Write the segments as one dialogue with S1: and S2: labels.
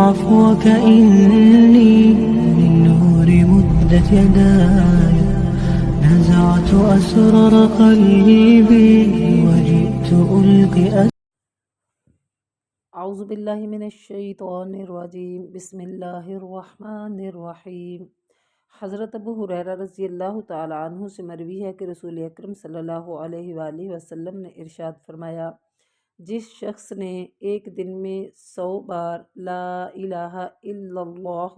S1: عفوك إني من نور مدت يداي نزعت أسرار قلبي وجئت ألقي
S2: اعوذ باللہ من الشیطان الرجیم بسم اللہ الرحمن الرحیم۔ حضرت ابو ہریرہ رضی اللہ تعالی عنہ سے مروی ہے کہ رسول اکرم صلی اللہ علیہ وآلہ وسلم نے ارشاد فرمایا، جس شخص نے ایک دن میں 100 بار لا الہ الا اللہ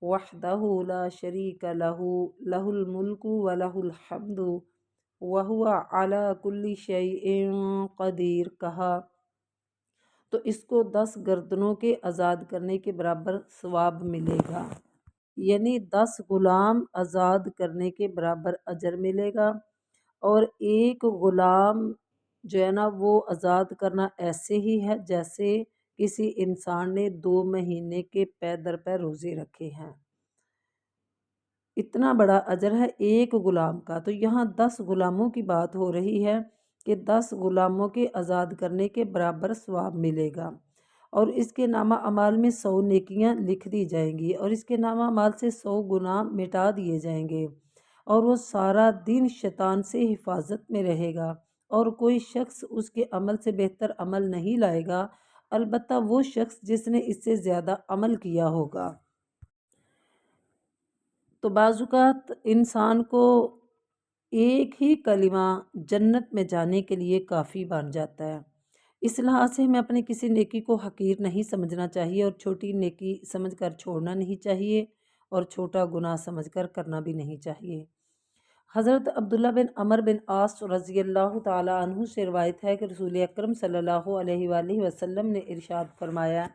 S2: وحدہ لا شریک لہ لہ الملک ولہ الحمد وہو علی کل شیء قدیر کہا تو اس کو 10 گردنوں کے آزاد کرنے کے برابر ثواب ملے گا، یعنی 10 غلام آزاد کرنے کے برابر اجر ملے گا۔ اور ایک غلام جو ہے نا وہ آزاد کرنا ایسے ہی ہے جیسے کسی انسان نے 2 مہینے کے پے در پے روزے رکھے ہیں، اتنا بڑا اجر ہے ایک غلام کا۔ تو یہاں 10 غلاموں کی بات ہو رہی ہے کہ 10 غلاموں کے آزاد کرنے کے برابر ثواب ملے گا، اور اس کے نامہ اعمال میں 100 نیکیاں لکھ دی جائیں گی، اور اس کے نامہ اعمال سے 100 گناہ مٹا دیے جائیں گے، اور وہ سارا دن شیطان سے حفاظت میں رہے گا، اور کوئی شخص اس کے عمل سے بہتر عمل نہیں لائے گا، البتہ وہ شخص جس نے اس سے زیادہ عمل کیا ہوگا۔ تو بعض اوقات انسان کو ایک ہی کلمہ جنت میں جانے کے لیے کافی بن جاتا ہے، اس لحاظ سے ہمیں اپنی کسی نیکی کو حقیر نہیں سمجھنا چاہیے، اور چھوٹی نیکی سمجھ کر چھوڑنا نہیں چاہیے، اور چھوٹا گناہ سمجھ کر کرنا بھی نہیں چاہیے۔ حضرت عبداللہ بن عمر بن عاص رضی اللہ تعالی عنہ سے روایت ہے کہ رسول اکرم صلی اللہ علیہ وآلہ وسلم نے ارشاد فرمایا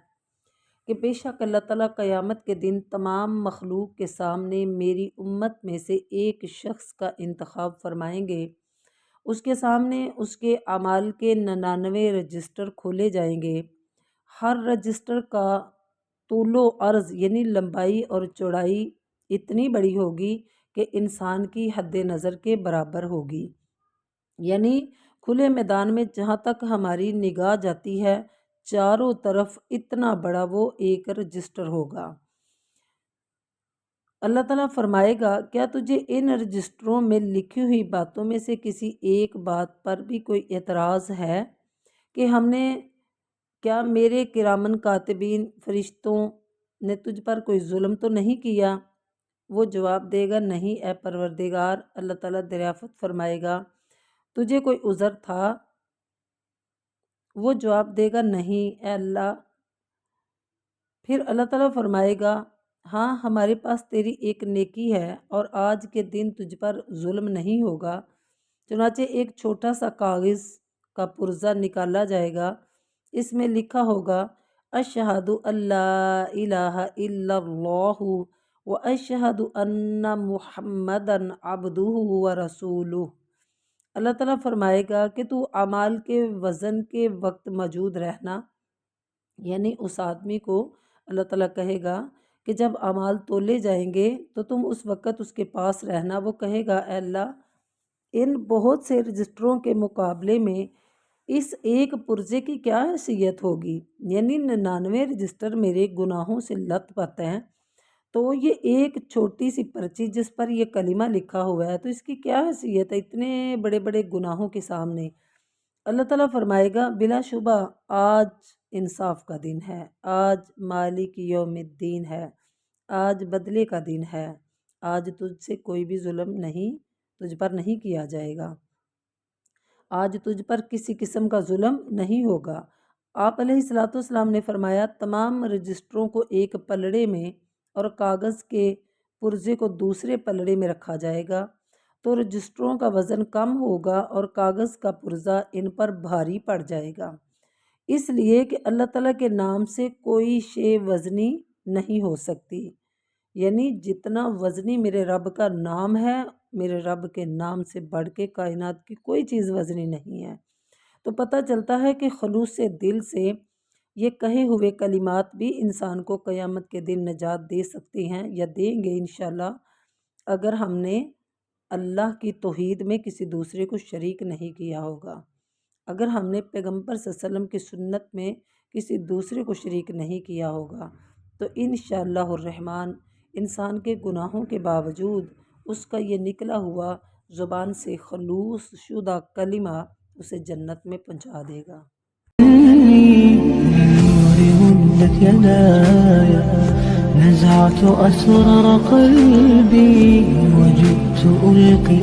S2: کہ بے شک اللہ تعالیٰ قیامت کے دن تمام مخلوق کے سامنے میری امت میں سے ایک شخص کا انتخاب فرمائیں گے، اس کے سامنے اس کے اعمال کے 99 رجسٹر کھولے جائیں گے، ہر رجسٹر کا طول و عرض یعنی لمبائی اور چوڑائی اتنی بڑی ہوگی کہ انسان کی حد نظر کے برابر ہوگی، یعنی کھلے میدان میں جہاں تک ہماری نگاہ جاتی ہے چاروں طرف اتنا بڑا وہ ایک رجسٹر ہوگا۔ اللہ تعالیٰ فرمائے گا، کیا تجھے ان رجسٹروں میں لکھی ہوئی باتوں میں سے کسی ایک بات پر بھی کوئی اعتراض ہے کہ ہم نے کیا میرے کرامن کاتبین فرشتوں نے تجھ پر کوئی ظلم تو نہیں کیا؟ وہ جواب دے گا، نہیں اے پروردگار۔ اللہ تعالیٰ دریافت فرمائے گا، تجھے کوئی عذر تھا؟ وہ جواب دے گا، نہیں اے اللہ۔ پھر اللہ تعالیٰ فرمائے گا، ہاں ہمارے پاس تیری ایک نیکی ہے اور آج کے دن تجھ پر ظلم نہیں ہوگا۔ چنانچہ ایک چھوٹا سا کاغذ کا پرزہ نکالا جائے گا، اس میں لکھا ہوگا اشہد اللہ الہ الا اللہ و اشہد ان محمدً عبدہ و رسولہ۔ اللہ تعالیٰ فرمائے گا کہ تو اعمال کے وزن کے وقت موجود رہنا، یعنی اس آدمی کو اللہ تعالیٰ کہے گا کہ جب اعمال تولے جائیں گے تو تم اس وقت اس کے پاس رہنا۔ وہ کہے گا، اے اللہ، ان بہت سے رجسٹروں کے مقابلے میں اس ایک پرزے کی کیا حیثیت ہوگی، یعنی 99 رجسٹر میرے گناہوں سے لت پت ہیں، تو یہ ایک چھوٹی سی پرچی جس پر یہ کلمہ لکھا ہوا ہے تو اس کی کیا حیثیت ہے اتنے بڑے بڑے گناہوں کے سامنے۔ اللہ تعالیٰ فرمائے گا، بلا شبہ آج انصاف کا دن ہے، آج مالک یوم الدین ہے، آج بدلے کا دن ہے، آج تجھ سے کوئی بھی ظلم نہیں، تجھ پر نہیں کیا جائے گا، آج تجھ پر کسی قسم کا ظلم نہیں ہوگا۔ آپ علیہ الصلوۃ والسلام نے فرمایا، تمام رجسٹروں کو ایک پلڑے میں اور کاغذ کے پرزے کو دوسرے پلڑے میں رکھا جائے گا، تو رجسٹروں کا وزن کم ہوگا اور کاغذ کا پرزہ ان پر بھاری پڑ جائے گا، اس لیے کہ اللہ تعالیٰ کے نام سے کوئی شے وزنی نہیں ہو سکتی، یعنی جتنا وزنی میرے رب کا نام ہے، میرے رب کے نام سے بڑھ کے کائنات کی کوئی چیز وزنی نہیں ہے۔ تو پتہ چلتا ہے کہ خلوص دل سے یہ کہے ہوئے کلمات بھی انسان کو قیامت کے دن نجات دے سکتے ہیں، یا دیں گے انشاءاللہ، اگر ہم نے اللہ کی توحید میں کسی دوسرے کو شریک نہیں کیا ہوگا، اگر ہم نے پیغمبر صلی اللہ علیہ وسلم کی سنت میں کسی دوسرے کو شریک نہیں کیا ہوگا۔ تو انشاءاللہ الرحمن انسان کے گناہوں کے باوجود اس کا یہ نکلا ہوا زبان سے خلوص شدہ کلمہ اسے جنت میں پہنچا دے گا۔
S1: للنور مدت يداي نزعت أسرار قلبي وجئت ألقي